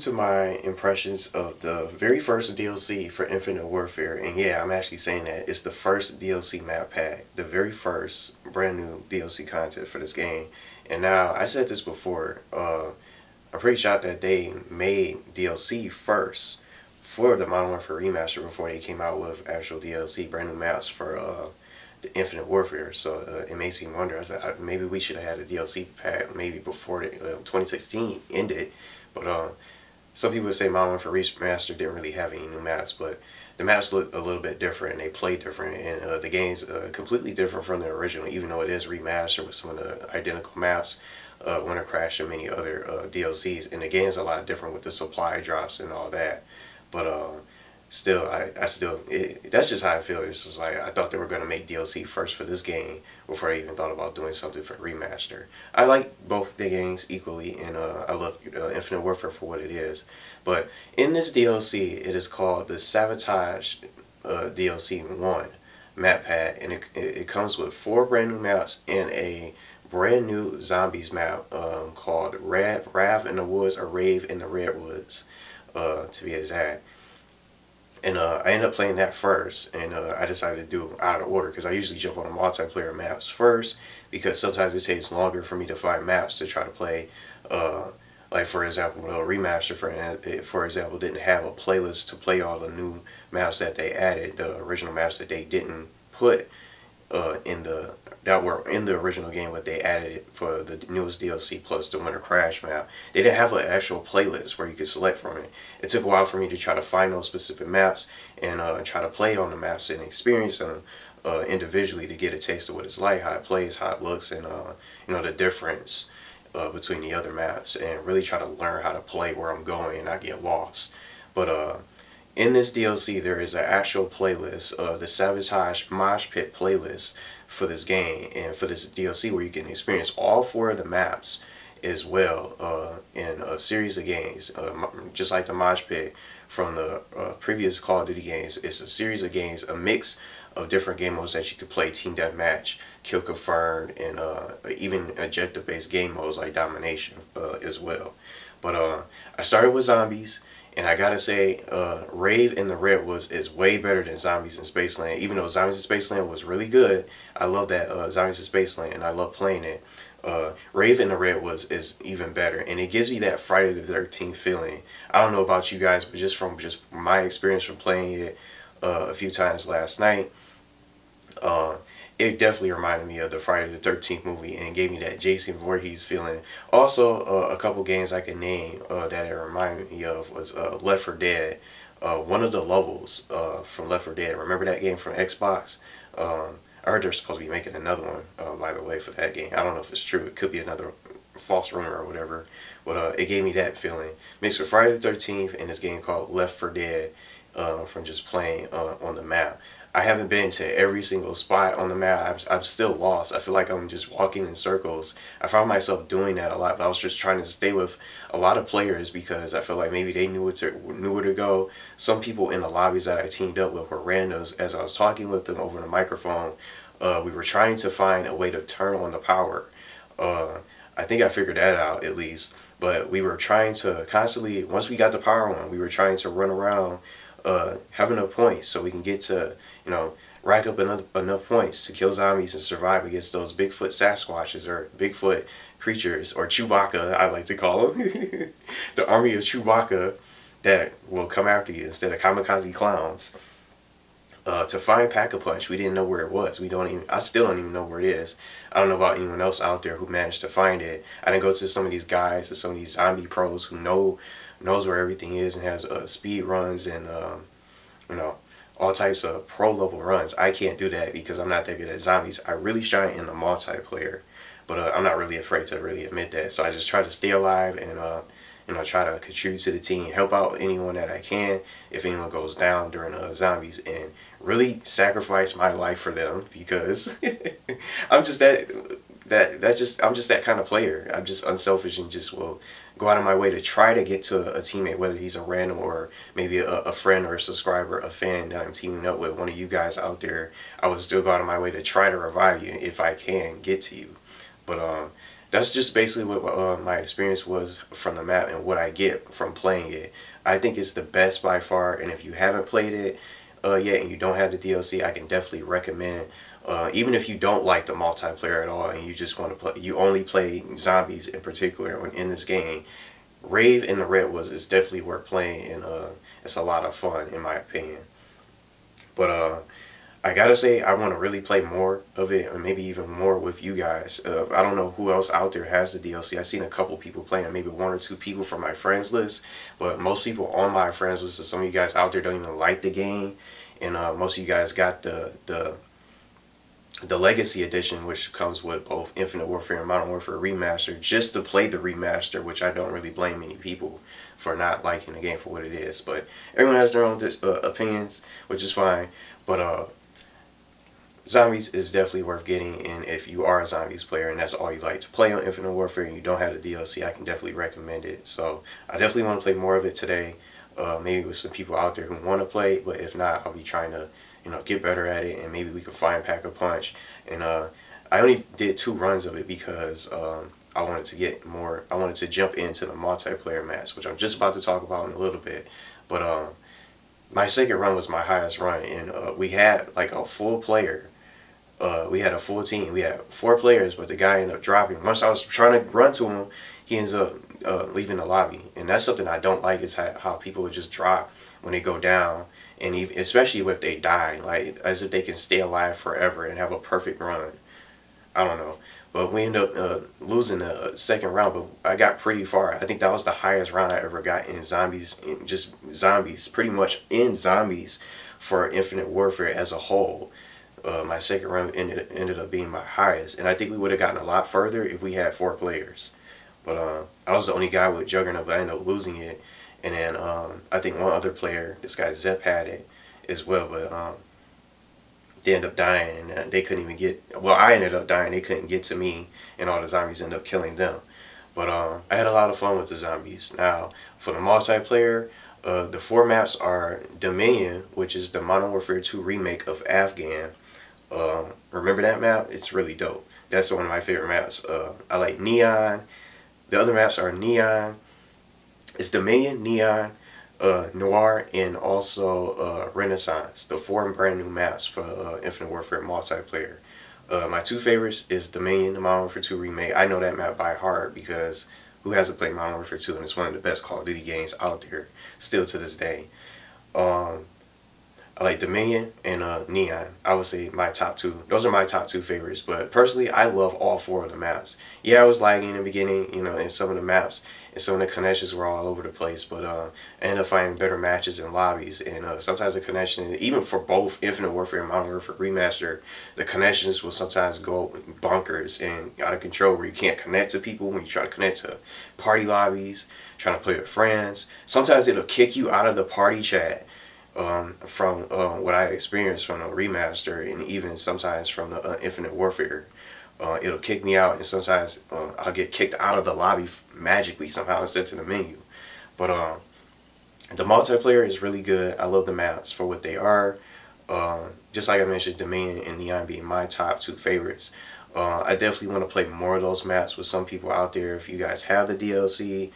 to my impressions of the very first DLC for Infinite Warfare. And yeah, I'm actually saying that. It's the first DLC map pack. The very first brand new DLC content for this game. And now, I said this before, I'm pretty shocked that they made DLC first for the Modern Warfare Remaster before they came out with actual DLC, brand new maps for the Infinite Warfare. So it makes me wonder. I said maybe we should have had a DLC pack maybe before 2016 ended. But some people would say Modern Warfare Remaster didn't really have any new maps, but the maps look a little bit different and they play different, and the game's completely different from the original, even though it is remastered with some of the identical maps, Winter Crash and many other DLCs, and the game's a lot different with the supply drops and all that. But still, that's just how I feel. It's just like, I thought they were going to make DLC first for this game before I even thought about doing something for remaster. I like both the games equally, and I love Infinite Warfare for what it is. But in this DLC, it is called the Sabotage DLC 1 map pack, and it comes with 4 brand new maps and a brand new zombies map called Rave in the Woods, or Rave in the Redwoods, to be exact. And I ended up playing that first, and I decided to do out of order because I usually jump on the multiplayer maps first, because sometimes it takes longer for me to find maps to try to play. Like for example, the remaster for example didn't have a playlist to play all the new maps that they added, the original maps that they didn't put that were in the original game, but they added it for the newest DLC plus the Winter Crash map. They didn't have an actual playlist where you could select from it. It took a while for me to try to find those specific maps and try to play on the maps and experience them individually to get a taste of what it's like, how it plays, how it looks, and you know, the difference between the other maps, and really try to learn how to play where I'm going and not get lost. But in this DLC, there is an actual playlist, the Sabotage Mosh Pit playlist for this game and for this DLC, where you can experience all 4 of the maps as well in a series of games. Just like the Mosh Pit from the previous Call of Duty games, it's a series of games, a mix of different game modes that you could play: Team Deathmatch, Kill Confirmed, and even objective-based game modes like Domination as well. But I started with zombies. And I gotta say, Rave in the Redwoods is way better than Zombies in Spaceland. Even though Zombies in Spaceland was really good, I love that Zombies in Spaceland, and I love playing it. Rave in the Redwoods is even better, and it gives me that Friday the 13th feeling. I don't know about you guys, but just from my experience from playing it a few times last night, it definitely reminded me of the Friday the 13th movie and gave me that Jason Voorhees feeling. Also, a couple games I can name that it reminded me of was Left 4 Dead. One of the levels from Left 4 Dead. Remember that game from Xbox? I heard they're supposed to be making another one, by the way, for that game. I don't know if it's true. It could be another false rumor or whatever. But it gave me that feeling. Mixed with Friday the 13th and this game called Left 4 Dead from just playing on the map. I haven't been to every single spot on the map. I'm still lost. I feel like I'm just walking in circles. I found myself doing that a lot, but I was just trying to stay with a lot of players because I feel like maybe they knew where to go. Some people in the lobbies that I teamed up with were randos. As I was talking with them over the microphone, we were trying to find a way to turn on the power. I think I figured that out at least. But we were trying to constantly, once we got the power on, we were trying to run around having enough points so we can get to, you know, rack up enough points to kill zombies and survive against those Bigfoot Sasquatches, or Bigfoot creatures, or Chewbacca, I like to call them. The army of Chewbacca that will come after you instead of kamikaze clowns. To find Pack-a-Punch, we didn't know where it was. I still don't even know where it is. I don't know about anyone else out there who managed to find it. I didn't go to some of these guys, to some of these zombie pros who knows where everything is and has speed runs and you know, all types of pro level runs. I can't do that because I'm not that good at zombies. I really shine in the multiplayer, but I'm not really afraid to really admit that. So I just try to stay alive and you know, try to contribute to the team, help out anyone that I can if anyone goes down during zombies, and really sacrifice my life for them because I'm just I'm just that kind of player. I'm just unselfish and just will go out of my way to try to get to a teammate, whether he's a random or maybe a friend or a subscriber, a fan that I'm teaming up with, one of you guys out there. I would still go out of my way to try to revive you if I can get to you. But that's just basically what my experience was from the map and what I get from playing it. I think it's the best by far, and if you haven't played it yet and you don't have the DLC, I can definitely recommend. Even if you don't like the multiplayer at all and you just want to play, you only play zombies in particular in this game, Rave and the Redwoods is definitely worth playing, and it's a lot of fun in my opinion. But I gotta say, I want to really play more of it, or maybe even more with you guys. I don't know who else out there has the DLC. I've seen a couple people playing it, maybe one or two people from my friends list, but most people on my friends list, and some of you guys out there don't even like the game, and most of you guys got the Legacy Edition, which comes with both Infinite Warfare and Modern Warfare Remastered, just to play the remaster, which I don't really blame many people for not liking the game for what it is. But everyone has their own opinions, which is fine. But Zombies is definitely worth getting, and if you are a Zombies player and that's all you like to play on Infinite Warfare and you don't have the DLC, I can definitely recommend it. So I definitely want to play more of it today, maybe with some people out there who want to play, but if not, I'll be trying to, you know, get better at it, and maybe we can find Pack a Punch. And I only did 2 runs of it because I wanted to get more, I wanted to jump into the multiplayer match, which I'm just about to talk about in a little bit. But my second run was my highest run, and we had like a full player. We had a full team. We had 4 players, but the guy ended up dropping. Once I was trying to run to him, he ends up leaving the lobby, and that's something I don't like, is how people would just drop when they go down, and even, especially if they die, like as if they can stay alive forever and have a perfect run. I don't know, but we ended up losing the second round, but I got pretty far. I think that was the highest round I ever got in zombies, just zombies, pretty much in zombies for Infinite Warfare as a whole. My second round ended up being my highest, and I think we would have gotten a lot further if we had 4 players. But I was the only guy with Juggernaut, but I ended up losing it. And then I think one other player, this guy Zep, had it as well, but they ended up dying, and they couldn't even get, well, I ended up dying, they couldn't get to me, and all the zombies ended up killing them. But I had a lot of fun with the zombies. Now, for the multiplayer, the 4 maps are Dominion, which is the Modern Warfare 2 remake of Afghan. Remember that map? It's really dope. That's one of my favorite maps. I like Neon. The other maps are Neon. It's Dominion, Neon, Noir, and also Renaissance. The 4 brand new maps for Infinite Warfare multiplayer. My 2 favorites is Dominion, the Modern Warfare 2 remake. I know that map by heart because who hasn't played Modern Warfare 2, and it's one of the best Call of Duty games out there still to this day. I like Dominion and Neon. I would say my top 2. Those are my top 2 favorites. But personally, I love all 4 of the maps. Yeah, I was lagging in the beginning, you know, in some of the maps, and some of the connections were all over the place. But I ended up finding better matches in lobbies, and sometimes the connection, even for both Infinite Warfare and Modern Warfare Remaster, the connections will sometimes go bonkers and out of control, where you can't connect to people when you try to connect to party lobbies, trying to play with friends. Sometimes it'll kick you out of the party chat. From what I experienced from the remaster, and even sometimes from the Infinite Warfare, it'll kick me out, and sometimes I'll get kicked out of the lobby magically somehow and sent to the menu. But the multiplayer is really good. I love the maps for what they are. Just like I mentioned, Dominion and Neon being my top 2 favorites. I definitely want to play more of those maps with some people out there. If you guys have the DLC,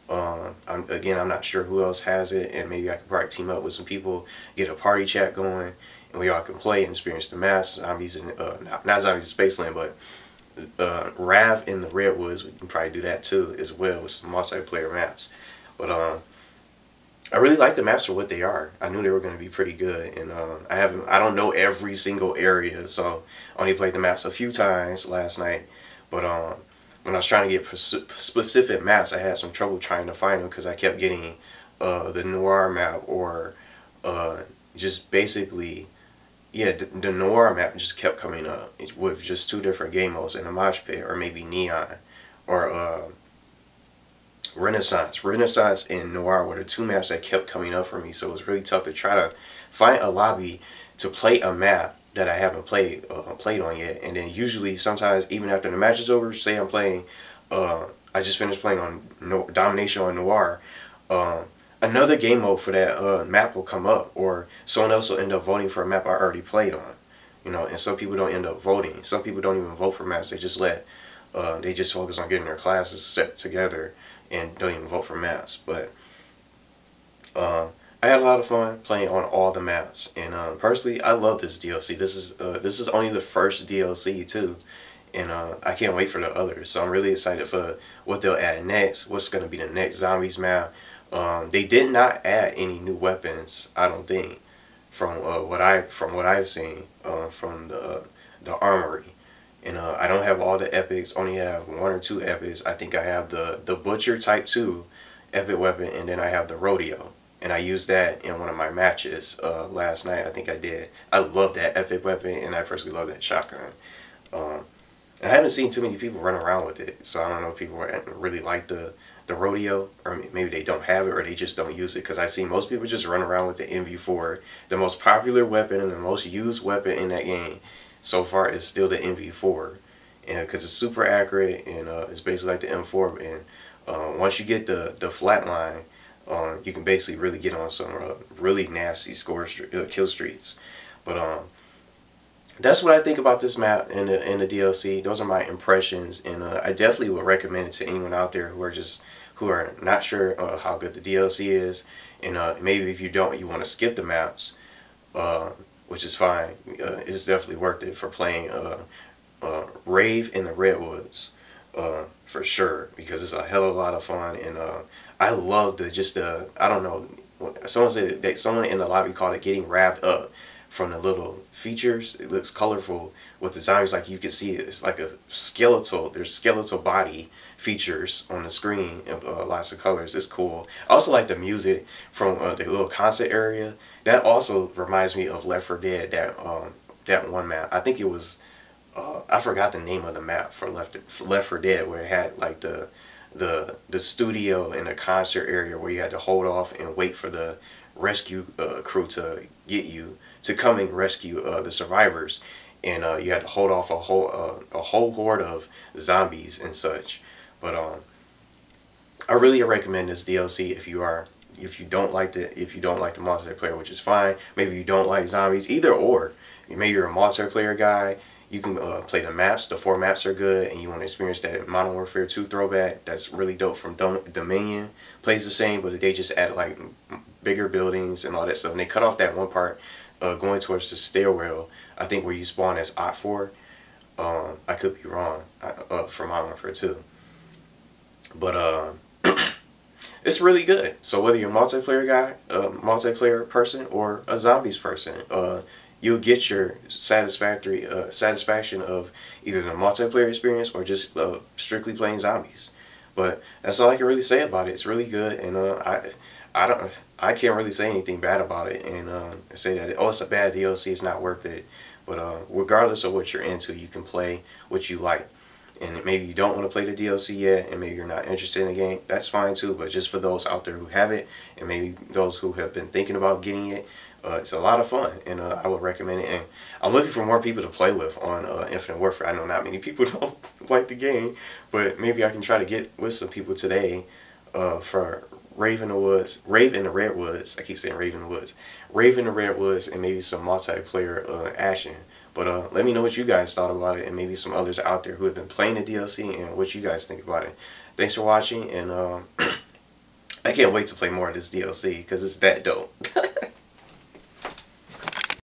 I'm not sure who else has it, and maybe I could probably team up with some people, get a party chat going, and we all can play and experience the maps. Zombies and not Zombies in Spaceland, but Rave in the Redwoods, we can probably do that too as well with some multiplayer maps. But I really like the maps for what they are. I knew they were going to be pretty good, and I don't know every single area, so I only played the maps a few times last night. But when I was trying to get specific maps, I had some trouble trying to find them because I kept getting the Noir map, or just basically, yeah, the Noir map just kept coming up with just 2 different game modes in a mosh pit, or maybe Neon, or Renaissance. Renaissance and Noir were the 2 maps that kept coming up for me, so it was really tough to try to find a lobby to play a map that I haven't played on yet. And then usually, sometimes even after the match is over, say I'm playing, I just finished playing on Domination on Noir, another game mode for that map will come up, or someone else will end up voting for a map I already played on. You know, and some people don't end up voting. Some people don't even vote for maps. They just let They just focus on getting their classes set together and don't even vote for maps. But I had a lot of fun playing on all the maps, and personally, I love this DLC. This is only the first DLC too, and I can't wait for the others. So I'm really excited for what they'll add next. What's going to be the next zombies map? They did not add any new weapons, I don't think, from what I've seen from the armory. And I don't have all the epics. Only have 1 or 2 epics. I think I have the Butcher Type 2 epic weapon, and then I have the Rodeo. And I used that in one of my matches last night. I think I did. I love that epic weapon, and I personally love that shotgun. Um, I haven't seen too many people run around with it, so I don't know if people really like the Rodeo, or maybe they don't have it, or they just don't use it. Because I see most people just run around with the MV4. The most popular weapon and the most used weapon in that game so far is still the MV4, and because it's super accurate, and it's basically like the M4. And once you get the flatline, you can basically really get on some really nasty kill streaks. But that's what I think about this map and the DLC. Those are my impressions, and I definitely would recommend it to anyone out there who are not sure how good the DLC is, and maybe if you don't, you want to skip the maps, which is fine. It's definitely worth it for playing Rave in the Redwoods. For sure, because it's a hell of a lot of fun, and I love I don't know, someone said that someone in the lobby called it getting wrapped up from the little features. It looks colorful with the zombies, like you can see it's like there's skeletal body features on the screen, and lots of colors. It's cool. I also like the music from the little concert area. That also reminds me of Left 4 Dead, that one map. I think it was I forgot the name of the map for Left 4 Dead, where it had like the studio and the concert area where you had to hold off and wait for the rescue crew to get you to come and rescue the survivors, and you had to hold off a whole horde of zombies and such. But I really recommend this DLC if you don't like the multiplayer, which is fine. Maybe you don't like zombies, either or. Maybe you're a multiplayer guy. You can play the maps. The 4 maps are good, and you want to experience that Modern Warfare 2 throwback. That's really dope from Dominion. Plays the same, but they just added like bigger buildings and all that stuff. And they cut off that one part going towards the stairwell, I think, where you spawn as Ot 4. I could be wrong for Modern Warfare 2. But it's really good. So whether you're a multiplayer guy, a multiplayer person, or a zombies person, you'll get your satisfaction of either the multiplayer experience or just strictly playing zombies. But that's all I can really say about it. It's really good, and I can't really say anything bad about it, and say that it's a bad DLC, it's not worth it. But regardless of what you're into, you can play what you like. And maybe you don't want to play the DLC yet, and maybe you're not interested in the game, that's fine too. But just for those out there who have it, and maybe those who have been thinking about getting it, it's a lot of fun, and I would recommend it. And I'm looking for more people to play with on Infinite Warfare. I know not many people don't like the game, but maybe I can try to get with some people today for Rave in the Redwoods. I keep saying Rave in the Woods. Rave in the Redwoods, and maybe some multiplayer action. But let me know what you guys thought about it, and maybe some others out there who have been playing the DLC, and what you guys think about it. Thanks for watching, and I can't wait to play more of this DLC because it's that dope.